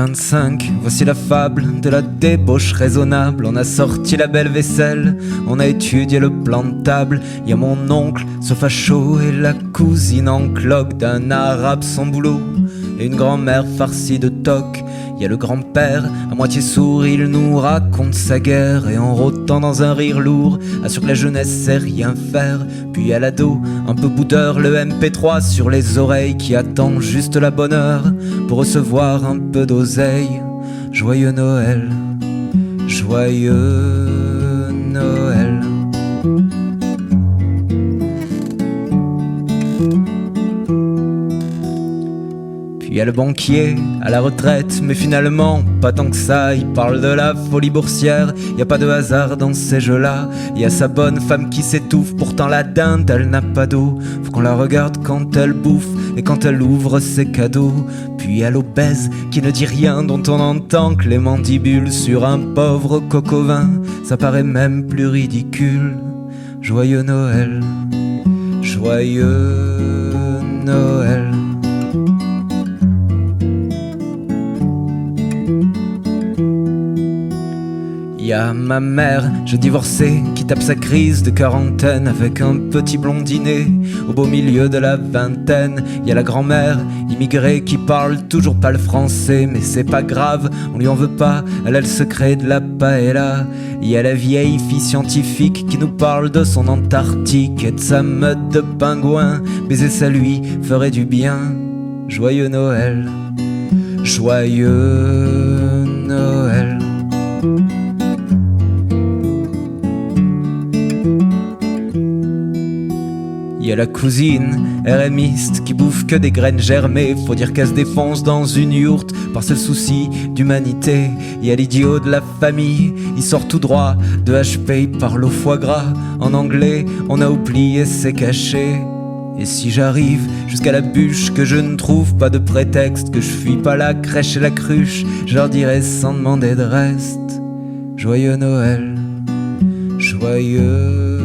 25, voici la fable de la débauche raisonnable. On a sorti la belle vaisselle, on a étudié le plan de table. Y a mon oncle, ce facho, et la cousine en cloque d'un arabe sans boulot, et une grand-mère farcie de toc. Y a le grand-père, à moitié sourd, il nous raconte sa guerre, et en rôtant dans un rire lourd, assure que la jeunesse sait rien faire. Puis à l'ado, un peu boudeur, le MP3 sur les oreilles, qui attend juste la bonne heure pour recevoir un peu d'oseille. Joyeux Noël, joyeux Noël. Il y a le banquier à la retraite, mais finalement pas tant que ça. Il parle de la folie boursière, y a pas de hasard dans ces jeux-là. Il y a sa bonne femme qui s'étouffe, pourtant la dinde elle n'a pas d'eau. Faut qu'on la regarde quand elle bouffe et quand elle ouvre ses cadeaux. Puis il y a l'obèse qui ne dit rien, dont on entend que les mandibules sur un pauvre coco vin. Ça paraît même plus ridicule. Joyeux Noël, joyeux Noël. Y a ma mère, je divorcée, qui tape sa crise de quarantaine avec un petit blondinet au beau milieu de la vingtaine. Y a la grand-mère, immigrée, qui parle toujours pas le français, mais c'est pas grave, on lui en veut pas, elle a le secret de la paella. Y a la vieille fille scientifique qui nous parle de son Antarctique et de sa meute de pingouins. Baiser ça lui ferait du bien. Joyeux Noël, joyeux Noël. Y a la cousine, RMiste, qui bouffe que des graines germées. Faut dire qu'elle se défonce dans une yourte par seul souci d'humanité. Y a l'idiot de la famille, il sort tout droit de HP, il parle au foie gras. En anglais, on a oublié ses cachets. Et si j'arrive jusqu'à la bûche, que je ne trouve pas de prétexte, que je fuis pas la crèche et la cruche, je leur dirai sans demander de reste: joyeux Noël, joyeux